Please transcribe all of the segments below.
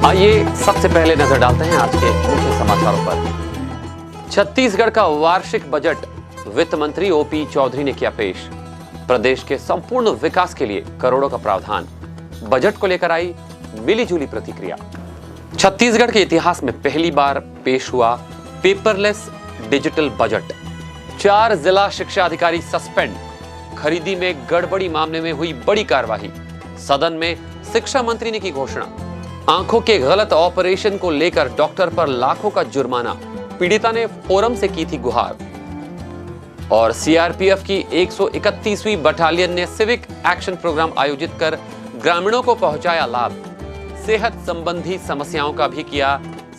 आइए सबसे पहले नजर डालते हैं आज के मुख्य समाचारों पर। छत्तीसगढ़ का वार्षिक बजट वित्त मंत्री ओपी चौधरी ने किया पेश। प्रदेश के संपूर्ण विकास के लिए करोड़ों का प्रावधान। बजट को लेकर आई मिलीजुली प्रतिक्रिया। छत्तीसगढ़ के इतिहास में पहली बार पेश हुआ पेपरलेस डिजिटल बजट। 4 जिला शिक्षा अधिकारी सस्पेंड। खरीदी में गड़बड़ी मामले में हुई बड़ी कार्रवाई। सदन में शिक्षा मंत्री ने की घोषणा। आंखों के गलत ऑपरेशन को लेकर डॉक्टर पर लाखों का जुर्माना। पीड़िता ने फोरम से की थी गुहार। और सीआरपीएफ की 131वीं बटालियन ने सिविक एक्शन प्रोग्राम आयोजित कर ग्रामीणों को पहुंचाया लाभ। सेहत संबंधी समस्याओं का भी किया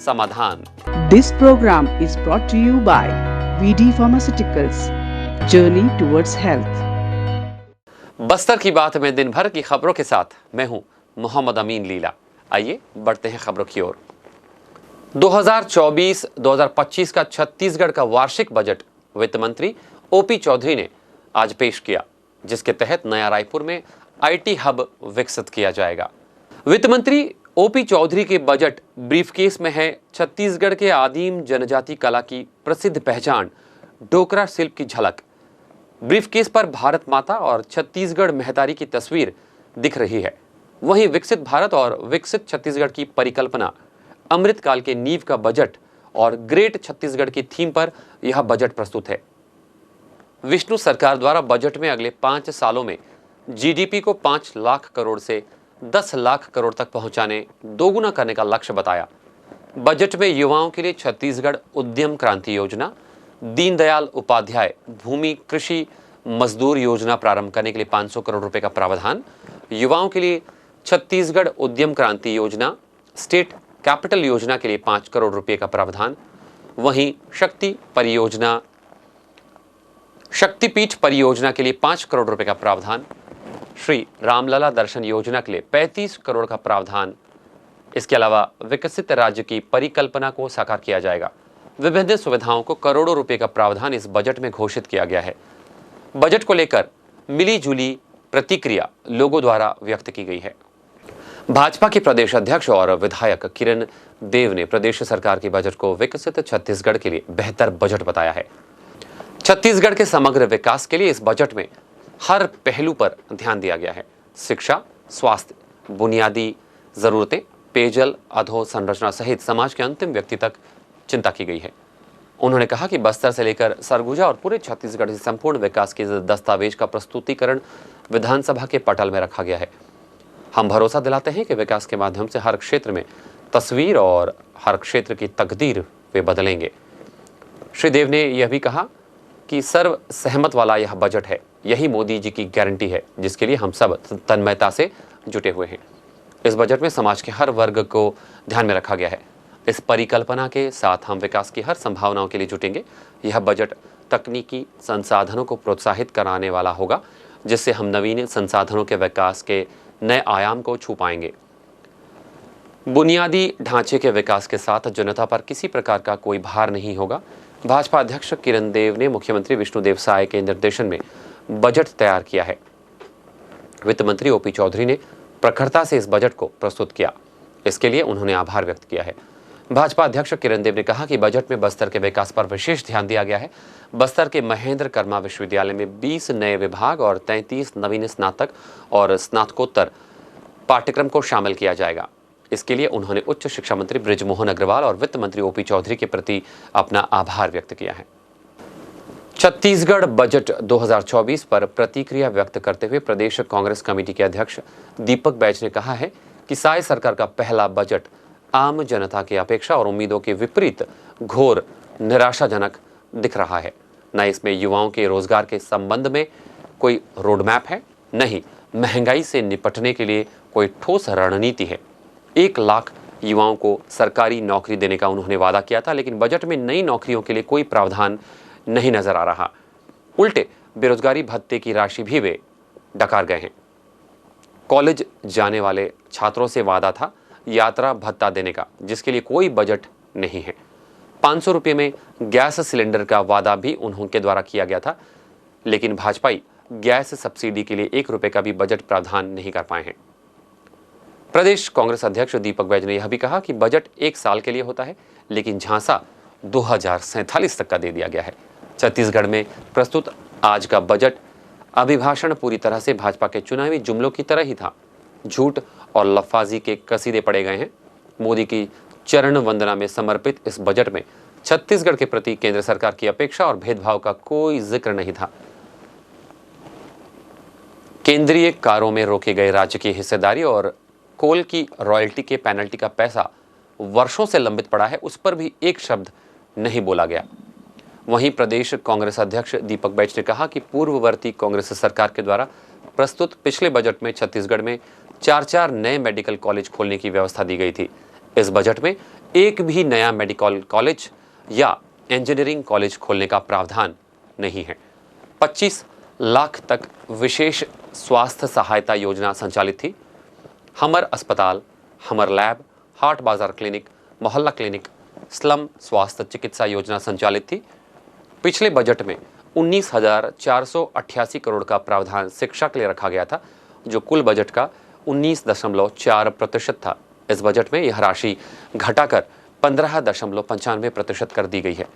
समाधान। This program is brought to you by VD Pharmaceuticals. Journey towards health. Bastar की बात में दिन भर की खबरों के साथ मैं हूं मोहम्मद अमीन लीला। आइए बढ़ते हैं खबरों की ओर। 2024-2025 का छत्तीसगढ़ का वार्षिक बजट वित्त मंत्री ओपी चौधरी ने आज पेश किया, जिसके तहत नया रायपुर में आईटी हब विकसित किया जाएगा। वित्त मंत्री ओपी चौधरी के बजट ब्रीफकेस में है छत्तीसगढ़ के आदिम जनजाति कला की प्रसिद्ध पहचान डोकरा शिल्प की झलक। ब्रीफकेस पर भारत माता और छत्तीसगढ़ महतारी की तस्वीर दिख रही है। वहीं विकसित भारत और विकसित छत्तीसगढ़ की परिकल्पना, अमृतकाल के नींव का बजट और ग्रेट छत्तीसगढ़ की थीम पर यह बजट प्रस्तुत है। विष्णु सरकार द्वारा बजट में अगले 5 सालों में जीडीपी को 5 लाख करोड़ से 10 लाख करोड़ तक पहुंचाने, दोगुना करने का लक्ष्य बताया। बजट में युवाओं के लिए छत्तीसगढ़ उद्यम क्रांति योजना, दीनदयाल उपाध्याय भूमि कृषि मजदूर योजना प्रारंभ करने के लिए 500 करोड़ रुपए का प्रावधान, युवाओं के लिए छत्तीसगढ़ उद्यम क्रांति योजना, स्टेट कैपिटल योजना के लिए 5 करोड़ रुपए का प्रावधान, वहीं शक्तिपीठ परियोजना के लिए 5 करोड़ रुपए का प्रावधान, श्री रामलला दर्शन योजना के लिए 35 करोड़ का प्रावधान। इसके अलावा विकसित राज्य की परिकल्पना को साकार किया जाएगा। विभिन्न सुविधाओं को करोड़ों रुपए का प्रावधान इस बजट में घोषित किया गया है। बजट को लेकर मिली जुली प्रतिक्रिया लोगों द्वारा व्यक्त की गई है। भाजपा के प्रदेश अध्यक्ष और विधायक किरण देव ने प्रदेश सरकार के बजट को विकसित छत्तीसगढ़ के लिए बेहतर बजट बताया है। छत्तीसगढ़ के समग्र विकास के लिए इस बजट में हर पहलू पर ध्यान दिया गया है। शिक्षा, स्वास्थ्य, बुनियादी जरूरतें, पेयजल, अधोसंरचना सहित समाज के अंतिम व्यक्ति तक चिंता की गई है। उन्होंने कहा कि बस्तर से लेकर सरगुजा और पूरे छत्तीसगढ़ के संपूर्ण विकास के दस्तावेज का प्रस्तुतिकरण विधानसभा के पटल में रखा गया है। हम भरोसा दिलाते हैं कि विकास के माध्यम से हर क्षेत्र में तस्वीर और हर क्षेत्र की तकदीर वे बदलेंगे। श्री देव ने यह भी कहा कि सर्व सहमत वाला यह बजट है। यही मोदी जी की गारंटी है, जिसके लिए हम सब तन्मयता से जुटे हुए हैं। इस बजट में समाज के हर वर्ग को ध्यान में रखा गया है। इस परिकल्पना के साथ हम विकास की हर संभावनाओं के लिए जुटेंगे। यह बजट तकनीकी संसाधनों को प्रोत्साहित कराने वाला होगा, जिससे हम नवीन संसाधनों के विकास के नए आयाम को छू पाएंगे। बुनियादी ढांचे के विकास के साथ जनता पर किसी प्रकार का कोई भार नहीं होगा। भाजपा अध्यक्ष किरण देव ने मुख्यमंत्री विष्णुदेव साय के निर्देशन में बजट तैयार किया है। वित्त मंत्री ओपी चौधरी ने प्रखरता से इस बजट को प्रस्तुत किया। इसके लिए उन्होंने आभार व्यक्त किया है। भाजपा अध्यक्ष किरण देव ने कहा कि बजट में बस्तर के विकास पर विशेष ध्यान दिया गया है। बस्तर के महेंद्र कर्मा विश्वविद्यालय में 20 नए विभाग और 33 नवीन स्नातक और स्नातकोत्तर पाठ्यक्रम को शामिल किया जाएगा। इसके लिए उन्होंने उच्च शिक्षा मंत्री बृजमोहन अग्रवाल और वित्त मंत्री ओपी चौधरी के प्रति अपना आभार व्यक्त किया है। छत्तीसगढ़ बजट 2024 पर प्रतिक्रिया व्यक्त करते हुए प्रदेश कांग्रेस कमेटी के अध्यक्ष दीपक बैज ने कहा है कि साय सरकार का पहला बजट आम जनता की अपेक्षा और उम्मीदों के विपरीत घोर निराशाजनक दिख रहा है। न इसमें युवाओं के रोजगार के संबंध में कोई रोडमैप है, न ही महंगाई से निपटने के लिए कोई ठोस रणनीति है। 1 लाख युवाओं को सरकारी नौकरी देने का उन्होंने वादा किया था, लेकिन बजट में नई नौकरियों के लिए कोई प्रावधान नहीं नजर आ रहा। उल्टे बेरोजगारी भत्ते की राशि भी वे डकार गए हैं। कॉलेज जाने वाले छात्रों से वादा था यात्रा भत्ता देने का, जिसके लिए कोई बजट नहीं है। 500 रुपये में गैस सिलेंडर का वादा भी उनके द्वारा किया गया था, लेकिन भाजपाई गैस सब्सिडी के लिए 1 रुपये का भी बजट प्रावधान नहीं कर पाए हैं। प्रदेश कांग्रेस अध्यक्ष दीपक बैज ने यह भी कहा कि बजट 1 साल के लिए होता है, लेकिन झांसा 2047 तक का दे दिया गया है। छत्तीसगढ़ में प्रस्तुत आज का बजट अभिभाषण पूरी तरह से भाजपा के चुनावी जुमलों की तरह ही था। झूठ और लफाजी के कसीदे पड़े गए हैं। मोदी की चरण वंदना में समर्पित इस बजट में छत्तीसगढ़ के प्रति केंद्र सरकार की अपेक्षा और भेदभाव का कोई जिक्र नहीं था। केंद्रीय कारों में रोके गए राज्य की हिस्सेदारी और कोल की रॉयल्टी के पेनल्टी का पैसा वर्षों से लंबित पड़ा है, उस पर भी एक शब्द नहीं बोला गया। वहीं प्रदेश कांग्रेस अध्यक्ष दीपक बैज ने कहा कि पूर्ववर्ती कांग्रेस सरकार के द्वारा प्रस्तुत पिछले बजट में छत्तीसगढ़ में 4 नए मेडिकल कॉलेज खोलने की व्यवस्था दी गई थी। इस बजट में एक भी नया मेडिकल कॉलेज या इंजीनियरिंग कॉलेज खोलने का प्रावधान नहीं है। 25 लाख तक विशेष स्वास्थ्य सहायता योजना संचालित थी। हमर अस्पताल, हमर लैब, हाट बाजार क्लिनिक, मोहल्ला क्लिनिक, स्लम स्वास्थ्य चिकित्सा योजना संचालित थी। पिछले बजट में 19,488 करोड़ का प्रावधान शिक्षा के लिए रखा गया था, जो कुल बजट का 19.4% था। इस बजट में यह राशि घटाकर 15.95% कर दी गई है,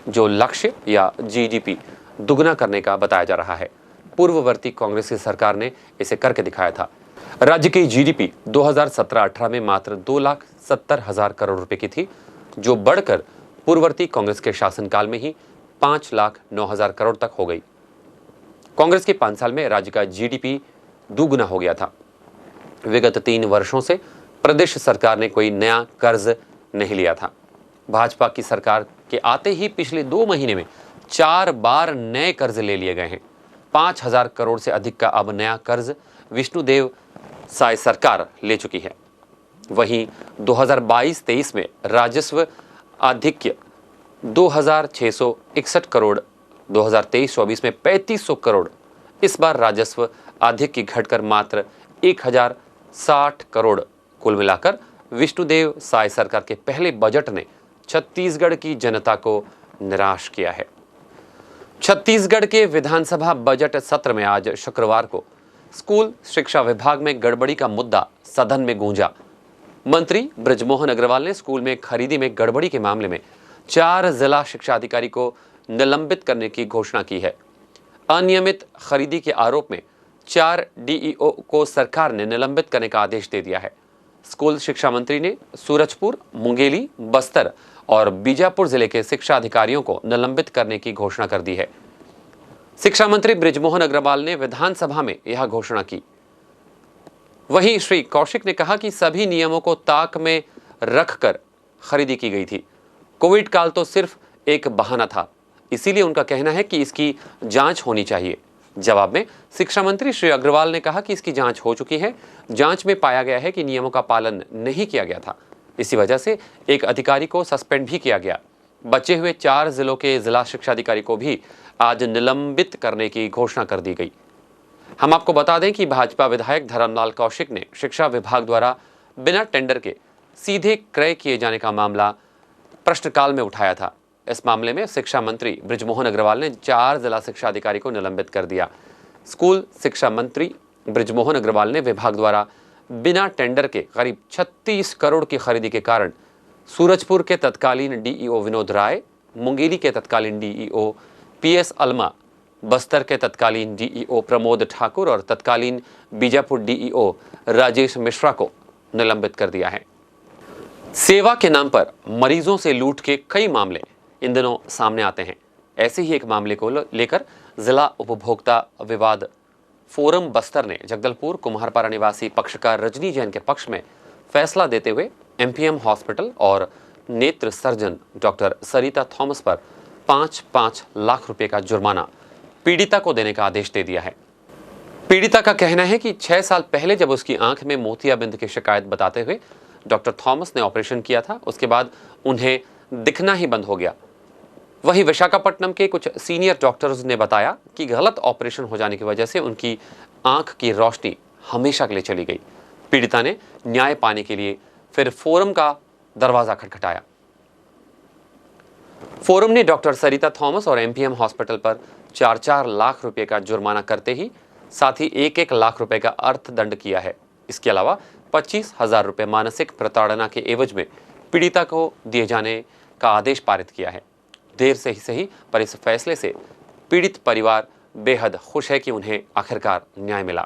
जो लक्ष्य या जीडीपी दुगना करने का बताया जा रहा है। पूर्ववर्ती कांग्रेस की सरकार ने इसे करके दिखाया था। राज्य की जीडीपी 2017-18 में मात्र 2,70,000 करोड़ रुपए की थी, जो बढ़कर पूर्ववर्ती कांग्रेस के शासनकाल में ही 5,09,000 करोड़ तक हो गई। कांग्रेस के 5 साल में राज्य का जीडीपी दुगुना हो गया था। विगत 3 वर्षों से प्रदेश सरकार ने कोई नया कर्ज नहीं लिया था। भाजपा की सरकार के आते ही पिछले 2 महीने में 4 बार नए कर्ज ले लिए गए हैं। 5,000 करोड़ से अधिक का अब नया कर्ज विष्णुदेव साय सरकार ले चुकी है। वहीं 2022-23 में राजस्व आधिक्य 2,661 करोड़, 2023-24 में 3,500 करोड़। इस बार राजस्व आधिक्य घटकर मात्र 1,060 करोड़। कुल मिलाकर विष्णुदेव साय सरकार के पहले बजट ने छत्तीसगढ़ की जनता को निराश किया है। छत्तीसगढ़ के विधानसभा बजट सत्र में आज शुक्रवार को स्कूल शिक्षा विभाग में गड़बड़ी का मुद्दा सदन में गूंजा। मंत्री बृजमोहन अग्रवाल ने स्कूल में खरीदी में गड़बड़ी के मामले में 4 जिला शिक्षा अधिकारी को निलंबित करने की घोषणा की है। अनियमित खरीदी के आरोप में 4 डीईओ को सरकार ने निलंबित करने का आदेश दे दिया है। स्कूल शिक्षा मंत्री ने सूरजपुर, मुंगेली, बस्तर और बीजापुर जिले के शिक्षा अधिकारियों को निलंबित करने की घोषणा कर दी है। शिक्षा मंत्री बृजमोहन अग्रवाल ने विधानसभा में यह घोषणा की। वहीं श्री कौशिक ने कहा कि सभी नियमों को ताक में रखकर खरीदी की गई थी। कोविड काल तो सिर्फ एक बहाना था, इसीलिए उनका कहना है कि इसकी जांच होनी चाहिए। जवाब में शिक्षा मंत्री श्री अग्रवाल ने कहा कि इसकी जांच हो चुकी है। जांच में पाया गया है कि नियमों का पालन नहीं किया गया था। इसी वजह से एक अधिकारी को सस्पेंड भी किया गया। बचे हुए 4 जिलों के जिला शिक्षा अधिकारी को भी आज निलंबित करने की घोषणा कर दी गई। हम आपको बता दें कि भाजपा विधायक धर्मलाल कौशिक ने शिक्षा विभाग द्वारा बिना टेंडर के सीधे क्रय किए जाने का मामला प्रश्नकाल में उठाया था। इस मामले में शिक्षा मंत्री बृजमोहन अग्रवाल ने 4 जिला शिक्षा अधिकारी को निलंबित कर दिया। स्कूल शिक्षा मंत्री बृजमोहन अग्रवाल ने विभाग द्वारा बिना टेंडर के करीब 36 करोड़ की खरीदी के कारण सूरजपुर के तत्कालीन डीईओ विनोद राय, मुंगेली के तत्कालीन डीईओ पीएस अल्मा, बस्तर के तत्कालीन डीईओ प्रमोद ठाकुर और तत्कालीन बीजापुर डीईओ राजेश मिश्रा को निलंबित कर दिया है। सेवा के नाम पर मरीजों से लूट के कई मामले इन दिनों सामने आते हैं। ऐसे ही एक मामले को लेकर जिला उपभोक्ता विवाद फोरम बस्तर ने जगदलपुर कुम्हारपारा निवासी पक्षकार रजनी जैन के पक्ष में फैसला देते हुए एमपीएम हॉस्पिटल और नेत्र सर्जन डॉक्टर सरिता थॉमस पर 5-5 लाख रुपए का जुर्माना पीड़िता को देने का आदेश दे दिया है। पीड़िता का कहना है कि 6 साल पहले जब उसकी आंख में मोतियाबिंद की शिकायत बताते हुए डॉक्टर थॉमस ने ऑपरेशन किया था, उसके बाद उन्हें दिखना ही बंद हो गया। वहीं विशाखापट्टनम के कुछ सीनियर डॉक्टर्स ने बताया कि गलत ऑपरेशन हो जाने की वजह से उनकी आंख की रोशनी हमेशा के लिए चली गई। पीड़िता ने न्याय पाने के लिए फिर फोरम का दरवाजा खटखटाया। फोरम ने डॉक्टर सरिता थॉमस और एमपीएम हॉस्पिटल पर 4-4 लाख रुपए का जुर्माना करते ही साथ ही 1-1 लाख रुपए का अर्थदंड किया है। इसके अलावा 25,000 रुपये मानसिक प्रताड़ना के एवज में पीड़िता को दिए जाने का आदेश पारित किया है। देर से ही सही पर इस फैसले से पीड़ित परिवार बेहद खुश है कि उन्हें आखिरकार न्याय मिला।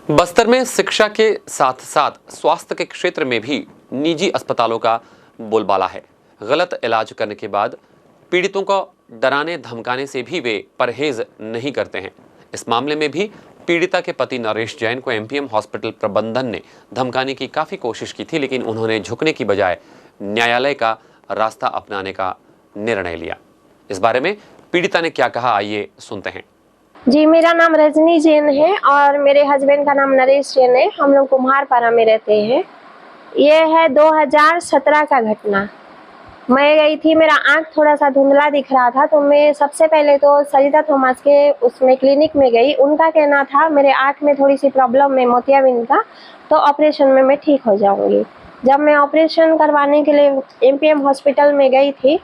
बस्तर में शिक्षा के साथ साथ स्वास्थ्य के क्षेत्र में भी निजी अस्पतालों का बोलबाला है। गलत इलाज करने के बाद पीड़ितों को डराने धमकाने से भी वे परहेज नहीं करते हैं। इस मामले में भी पीड़िता के पति नरेश जैन को एमपीएम हॉस्पिटल प्रबंधन ने धमकाने की काफ़ी कोशिश की थी, लेकिन उन्होंने झुकने की बजाय न्यायालय का रास्ता अपनाने का निर्णय लिया। इस बारे में पीड़िता ने क्या कहा, आइए सुनते हैं। जी, मेरा नाम रजनी जैन है और मेरे हस्बैंड का नाम नरेश जैन है। हम लोग कुम्हारपारा में रहते हैं। ये है 2017 का घटना। मैं गई थी, मेरा आँख थोड़ा सा धुंधला दिख रहा था, तो मैं सबसे पहले तो सरिता थॉमस के उसमें क्लिनिक में गई। उनका कहना था मेरे आँख में थोड़ी सी प्रॉब्लम है मोतियाबिंद का, तो ऑपरेशन में मैं ठीक हो जाऊंगी। जब मैं ऑपरेशन करवाने के लिए एमपीएम हॉस्पिटल में गई थी,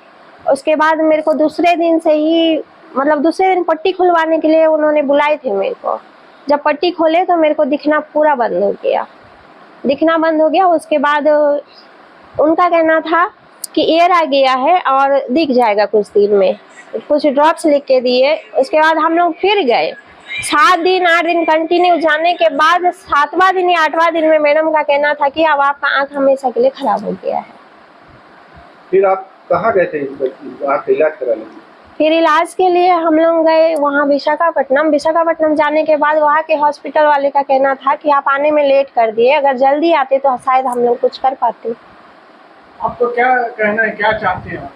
उसके बाद मेरे को दूसरे दिन से ही दूसरे दिन पट्टी खुलवाने के लिए उन्होंने बुलाए थे मेरे को। जब पट्टी खोले तो मेरे को दिखना पूरा बंद हो गया। उसके बाद उनका कहना था कि एयर आ गया है और दिख जाएगा कुछ दिन में। कुछ ड्रॉप्स लिख के दिए। उसके बाद हम लोग फिर गए। 7 दिन 8 दिन कंटिन्यू जाने के बाद 7वां दिन या 8वां दिन में मैडम का कहना था कि अब आपका आँख हमेशा के लिए खराब हो गया है। फिर आप कहाँ गए थे इलाज कराने? फिर इलाज के लिए हम लोग गए वहाँ विशाखापट्टनम जाने के बाद वहाँ के हॉस्पिटल वाले का कहना था कि आप आने में लेट कर दिए, अगर जल्दी आते तो शायद हम लोग कुछ कर पाते। आपको क्या कहना है, क्या चाहते हैं?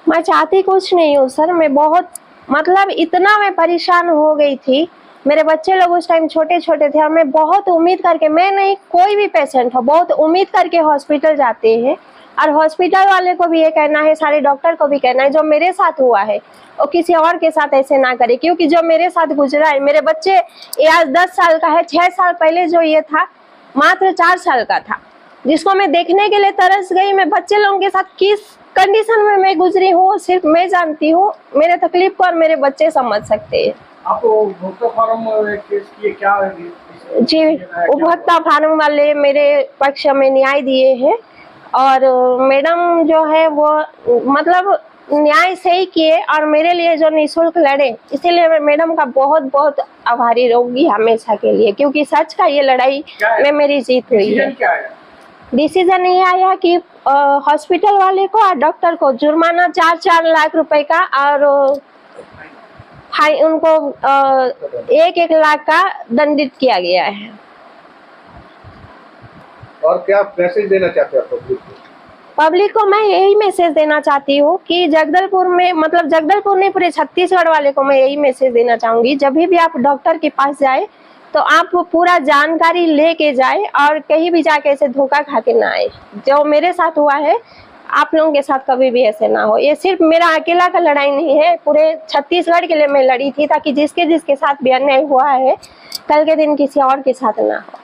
मैं चाहती कुछ नहीं हूँ सर। मैं बहुत इतना मैं परेशान हो गई थी। मेरे बच्चे लोग उस टाइम छोटे छोटे थे और मैं बहुत उम्मीद करके, मैं नहीं कोई भी पेशेंट हो, बहुत उम्मीद करके हॉस्पिटल जाते हैं। और हॉस्पिटल वाले को भी ये कहना है, सारे डॉक्टर को भी कहना है, जो मेरे साथ हुआ है वो किसी और के साथ ऐसे ना करे, क्योंकि जो मेरे साथ गुजरा है, मेरे बच्चे ये आज 10 साल का है, 6 साल पहले जो ये था मात्र 4 साल का था, जिसको मैं देखने के लिए तरस गई। मैं बच्चे लोगों के साथ किस कंडीशन में मैं गुजरी हूँ सिर्फ मैं जानती हूँ। मेरे तकलीफ को और मेरे बच्चे समझ सकते हैं। आप उपभोक्ता फार्म केस की क्या है? जी, उपभोक्ता फार्म वाले मेरे पक्ष में न्याय दिए हैं और मैडम जो है वो न्याय सही किए और मेरे लिए जो निःशुल्क लड़े, इसीलिए मैं मैडम का बहुत बहुत आभारी रहूंगी हमेशा के लिए, क्योंकि सच का ये लड़ाई में मेरी जीत हुई है। डिसीजन ये आया कि हॉस्पिटल वाले को और डॉक्टर को जुर्माना 4-4 लाख रुपए का और उनको 1-1 लाख का दंडित किया गया है। और क्या मैसेज देना चाहते हैं पब्लिक को? मैं यही मैसेज देना चाहती हूँ कि जगदलपुर में जगदलपुर नहीं, पूरे छत्तीसगढ़ वाले को मैं यही मैसेज देना चाहूंगी, जब भी आप डॉक्टर के पास जाए तो आप पूरा जानकारी लेके जाए और कहीं भी जाके ऐसे धोखा खा के ना आए। जो मेरे साथ हुआ है, आप लोगों के साथ कभी भी ऐसे ना हो। ये सिर्फ मेरा अकेला का लड़ाई नहीं है, पूरे छत्तीसगढ़ के लिए मैं लड़ी थी, ताकि जिसके साथ भी अन्याय हुआ है कल के दिन किसी और के साथ ना हो।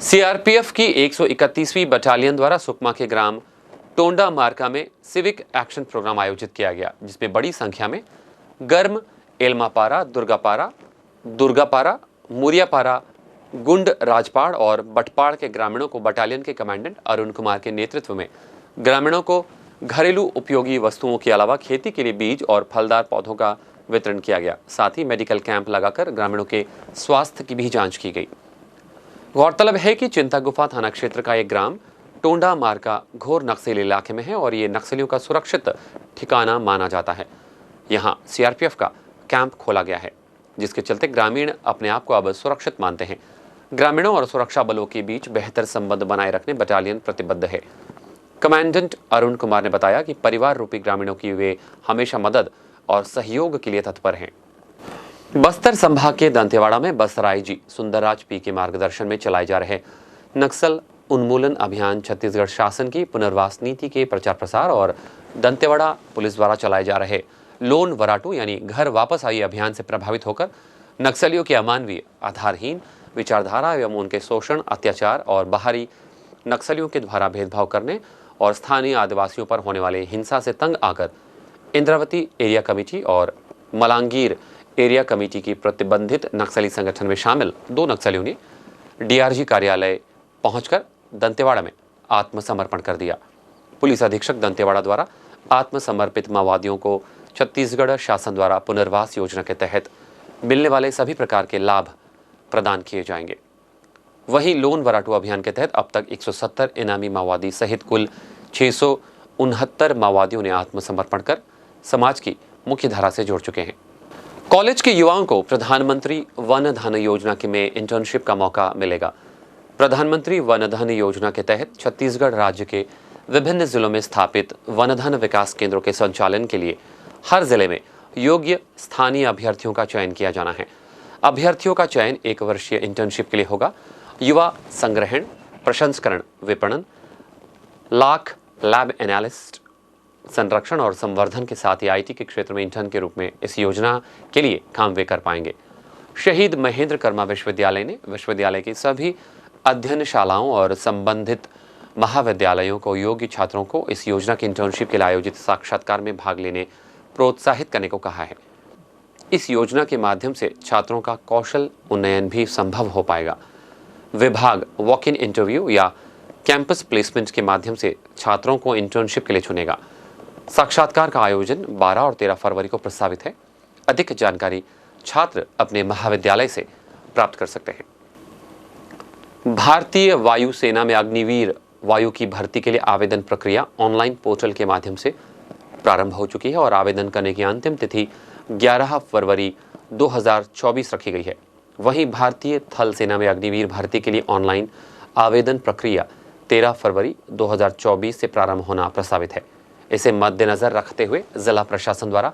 सीआरपीएफ की 131वीं बटालियन द्वारा सुकमा के ग्राम टोंडा मार्का में सिविक एक्शन प्रोग्राम आयोजित किया गया, जिसमें बड़ी संख्या में गर्म, एलमापारा, दुर्गापारा, मुरियापारा, गुंड राजपाड़ और बटपाड़ के ग्रामीणों को बटालियन के कमांडेंट अरुण कुमार के नेतृत्व में ग्रामीणों को घरेलू उपयोगी वस्तुओं के अलावा खेती के लिए बीज और फलदार पौधों का वितरण किया गया। साथ ही मेडिकल कैंप लगाकर ग्रामीणों के स्वास्थ्य की भी जांच की गई। गौरतलब है कि चिंतागुफा थाना क्षेत्र का एक ग्राम टोंडा मार्का घोर नक्सली इलाके में है और ये नक्सलियों का सुरक्षित ठिकाना माना जाता है। यहाँ सीआरपीएफ का कैंप खोला गया है, जिसके चलते ग्रामीण अपने आप को अब सुरक्षित मानते हैं। ग्रामीणों और सुरक्षा बलों के बीच बेहतर संबंध बनाए रखने बटालियन प्रतिबद्ध है। कमांडेंट अरुण कुमार ने बताया कि परिवार रूपी ग्रामीणों की वे हमेशा मदद और सहयोग के लिए तत्पर हैं। बस्तर संभाग के दंतेवाड़ा में बसराई जी सुंदरराज पी के मार्गदर्शन में चलाए जा रहे नक्सल उन्मूलन अभियान छत्तीसगढ़ शासन की पुनर्वास नीति के प्रचार प्रसार और दंतेवाड़ा पुलिस द्वारा चलाए जा रहे लोन वराटू यानी घर वापस आई अभियान से प्रभावित होकर नक्सलियों के अमानवीय, आधारहीन विचारधारा एवं उनके शोषण, अत्याचार और बाहरी नक्सलियों के द्वारा भेदभाव करने और स्थानीय आदिवासियों पर होने वाले हिंसा से तंग आकर इंद्रावती एरिया कमेटी और मलांगीर एरिया कमेटी की प्रतिबंधित नक्सली संगठन में शामिल 2 नक्सलियों ने डीआरजी कार्यालय पहुंचकर दंतेवाड़ा में आत्मसमर्पण कर दिया। पुलिस अधीक्षक दंतेवाड़ा द्वारा आत्मसमर्पित माओवादियों को छत्तीसगढ़ शासन द्वारा पुनर्वास योजना के तहत मिलने वाले सभी प्रकार के लाभ प्रदान किए जाएंगे। वहीं लोन वराटू अभियान के तहत अब तक 170 इनामी माओवादी सहित कुल 669 माओवादियों ने आत्मसमर्पण कर समाज की मुख्य धारा से जुड़ चुके हैं। कॉलेज के युवाओं को प्रधानमंत्री वन धन योजना में इंटर्नशिप का मौका मिलेगा। प्रधानमंत्री वन धन योजना के तहत छत्तीसगढ़ राज्य के विभिन्न जिलों में स्थापित वन धन विकास केंद्रों के संचालन के लिए हर जिले में योग्य स्थानीय अभ्यर्थियों का चयन किया जाना है। अभ्यर्थियों का चयन 1 वर्षीय इंटर्नशिप के लिए होगा। युवा संग्रहण, प्रसंस्करण, विपणन, लाख, लैब एनालिस्ट, संरक्षण और संवर्धन के साथ ही आईटी के क्षेत्र में इंटर्न के रूप में इस योजना के लिए काम वे कर पाएंगे। शहीद महेंद्र कर्मा विश्वविद्यालय ने विश्वविद्यालय की सभी अध्ययनशालाओं और संबंधित महाविद्यालयों को योग्य छात्रों को इस योजना की इंटर्नशिप के लिए आयोजित साक्षात्कार में भाग लेने प्रोत्साहित करने को कहा है। इस योजना के माध्यम से छात्रों का कौशल उन्नयन भी संभव हो पाएगा। विभाग वॉक इन इंटरव्यू या कैंपस प्लेसमेंट के माध्यम से छात्रों को इंटर्नशिप के लिए चुनेगा। साक्षात्कार का आयोजन 12 और 13 फरवरी को प्रस्तावित है। अधिक जानकारी छात्र अपने महाविद्यालय से प्राप्त कर सकते हैं। भारतीय वायुसेना में अग्निवीर वायु की भर्ती के लिए आवेदन प्रक्रिया ऑनलाइन पोर्टल के माध्यम से प्रारंभ हो चुकी है और आवेदन करने की अंतिम तिथि 11 फरवरी 2024 रखी गई है। वहीं भारतीय थल सेना में अग्निवीर भर्ती के लिए ऑनलाइन आवेदन प्रक्रिया 13 फरवरी 2024 से प्रारंभ होना प्रस्तावित है। इसे मद्देनजर रखते हुए जिला प्रशासन द्वारा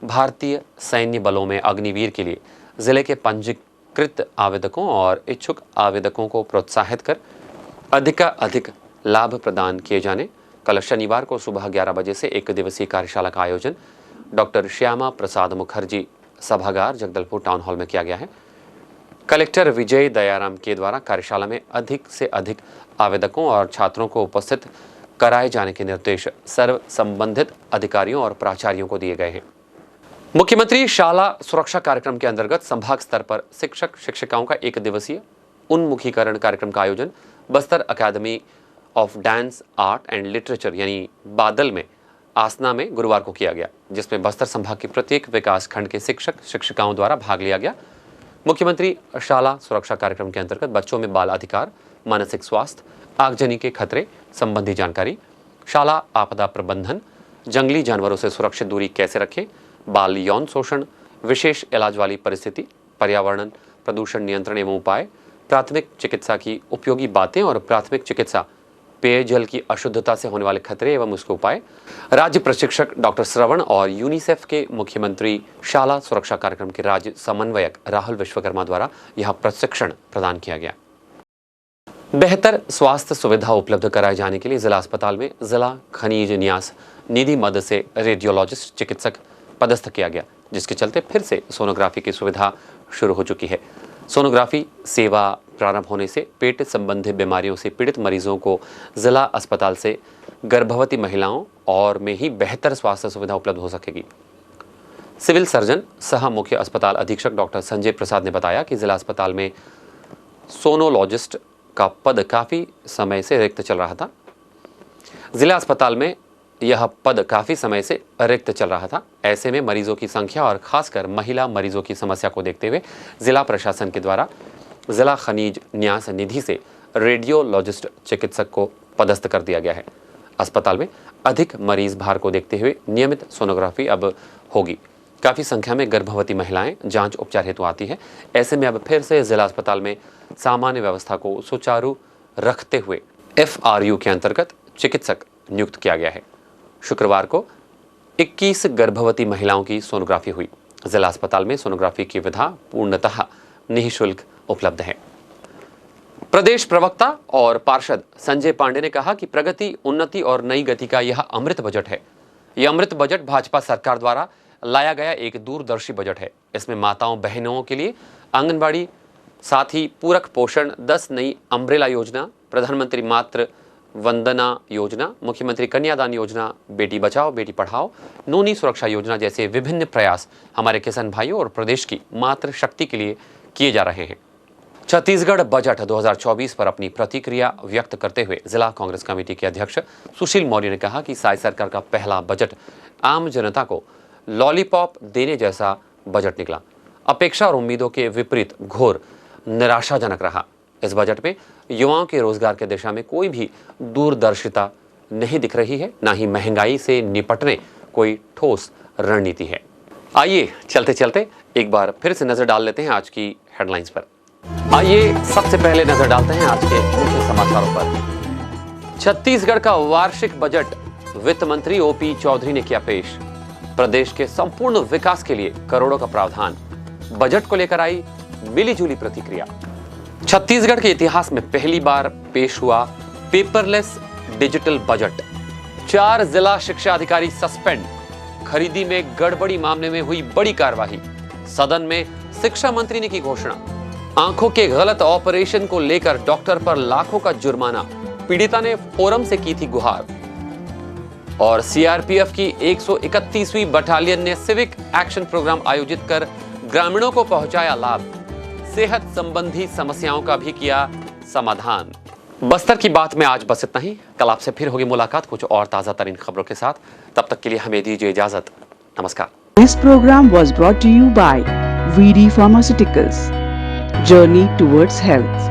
भारतीय सैन्य बलों में अग्निवीर के लिए जिले के पंजीकृत आवेदकों और इच्छुक आवेदकों को प्रोत्साहित कर अधिक लाभ प्रदान किए जाने कल शनिवार को सुबह 11 बजे से 1 दिवसीय कार्यशाला का आयोजन डॉक्टर श्यामा प्रसाद मुखर्जी सभागार जगदलपुर टाउन हॉल में किया गया है। कलेक्टर विजय दयाराम के द्वारा कार्यशाला में अधिक से अधिक आवेदकों और छात्रों को उपस्थित कराए जाने के निर्देश सर्व संबंधित अधिकारियों और प्राचार्यों को दिए गए हैं। मुख्यमंत्री शाला सुरक्षा कार्यक्रम के अंतर्गत संभाग स्तर पर शिक्षक शिक्षिकाओं का 1 दिवसीय उन्मुखीकरण कार्यक्रम का आयोजन Bastar academy of dance art and literature यानी बादल में आसना में गुरुवार को किया गया, जिसमें बस्तर संभाग के प्रत्येक विकास खंड के शिक्षक शिक्षिकाओं द्वारा भाग लिया गया। मुख्यमंत्री शाला सुरक्षा कार्यक्रम के अंतर्गत बच्चों में बाल अधिकार, मानसिक स्वास्थ्य, आगजनी के खतरे संबंधी जानकारी, शाला आपदा प्रबंधन, जंगली जानवरों से सुरक्षित दूरी कैसे रखें, बाल यौन शोषण, विशेष इलाज वाली परिस्थिति, पर्यावरण प्रदूषण नियंत्रण एवं उपाय, प्राथमिक चिकित्सा की उपयोगी बातें और प्राथमिक चिकित्सा, पेयजल की अशुद्धता से होने वाले खतरे एवं उसके उपाय। राज्य प्रशिक्षक डॉक्टर श्रवण और यूनिसेफ के मुख्यमंत्री शाला सुरक्षा कार्यक्रम के राज्य समन्वयक राहुल विश्वकर्मा द्वारा यह प्रशिक्षण प्रदान किया गया। बेहतर स्वास्थ्य सुविधा उपलब्ध कराए जाने के लिए जिला अस्पताल में जिला खनिज न्यास निधि मद से रेडियोलॉजिस्ट चिकित्सक पदस्थ किया गया, जिसके चलते फिर से सोनोग्राफी की सुविधा शुरू हो चुकी है। सोनोग्राफी सेवा प्रारंभ होने से पेट संबंधी बीमारियों से पीड़ित मरीजों को जिला अस्पताल से गर्भवती महिलाओं और में ही बेहतर स्वास्थ्य सुविधा उपलब्ध हो सकेगी। सिविल सर्जन सह मुख्य अस्पताल अधीक्षक डॉक्टर संजय प्रसाद ने बताया कि जिला अस्पताल में सोनोलॉजिस्ट का पद काफ़ी समय से रिक्त चल रहा था। जिला अस्पताल में यह पद काफ़ी समय से रिक्त चल रहा था। ऐसे में मरीजों की संख्या और खासकर महिला मरीजों की समस्या को देखते हुए जिला प्रशासन के द्वारा जिला खनिज न्यास निधि से रेडियोलॉजिस्ट चिकित्सक को पदस्थ कर दिया गया है। अस्पताल में अधिक मरीज भार को देखते हुए नियमित सोनोग्राफी अब होगी। काफ़ी संख्या में गर्भवती महिलाएं जांच उपचार हेतु आती है। ऐसे में अब फिर से जिला अस्पताल में सामान्य व्यवस्था को सुचारू रखते हुए FRU के अंतर्गत चिकित्सक नियुक्त किया गया है। शुक्रवार को 21 गर्भवती महिलाओं की सोनोग्राफी हुई। जिला अस्पताल में सोनोग्राफी की विधा पूर्णतः निःशुल्क उपलब्ध है। प्रदेश प्रवक्ता और पार्षद संजय पांडे ने कहा कि प्रगति, उन्नति और नई गति का यह अमृत बजट है। यह अमृत बजट भाजपा सरकार द्वारा लाया गया एक दूरदर्शी बजट है। इसमें माताओं बहनों के लिए आंगनबाड़ी, साथ ही पूरक पोषण, 10 नई अम्ब्रेला योजना, प्रधानमंत्री मातृ वंदना योजना, मुख्यमंत्री कन्यादान योजना, बेटी बचाओ बेटी पढ़ाओ, नूनी सुरक्षा योजना जैसे विभिन्न प्रयास हमारे किसान भाइयों और प्रदेश की मातृ शक्ति के लिए किए जा रहे हैं। छत्तीसगढ़ बजट 2024 पर अपनी प्रतिक्रिया व्यक्त करते हुए जिला कांग्रेस कमेटी के अध्यक्ष सुशील मौर्य ने कहा कि साई सरकार का पहला बजट आम जनता को लॉलीपॉप देने जैसा बजट निकला। अपेक्षा और उम्मीदों के विपरीत घोर निराशाजनक रहा। इस बजट में युवाओं के रोजगार की दिशा में कोई भी दूरदर्शिता नहीं दिख रही है, ना ही महंगाई से निपटने कोई ठोस रणनीति है। आइए चलते चलते एक बार फिर से नजर डाल लेते हैं आज की हेडलाइंस पर। आइए सबसे पहले नजर डालते हैं आज के मुख्य समाचारों पर। छत्तीसगढ़ का वार्षिक बजट वित्त मंत्री ओपी चौधरी ने किया पेश। प्रदेश के संपूर्ण विकास के लिए करोड़ों का प्रावधान। बजट को लेकर आई मिलीजुली प्रतिक्रिया। छत्तीसगढ़ के इतिहास में पहली बार पेश हुआ पेपरलेस डिजिटल बजट। 4 जिला शिक्षा अधिकारी सस्पेंड। खरीदी में गड़बड़ी मामले में हुई बड़ी कार्रवाई। सदन में शिक्षा मंत्री ने की घोषणा। आंखों के गलत ऑपरेशन को लेकर डॉक्टर पर लाखों का जुर्माना। पीड़िता ने फोरम से की थी गुहार। और सीआरपीएफ की 131वीं बटालियन ने सिविक एक्शन प्रोग्राम आयोजित कर ग्रामीणों को पहुंचाया लाभ। सेहत संबंधी समस्याओं का भी किया समाधान। बस्तर की बात में आज बस इतना ही। कल आपसे फिर होगी मुलाकात कुछ और ताजा तरीन खबरों के साथ। तब तक के लिए हमें दीजिए इजाजत। नमस्कार। This program was brought to you by VD Pharmaceuticals. Journey towards health.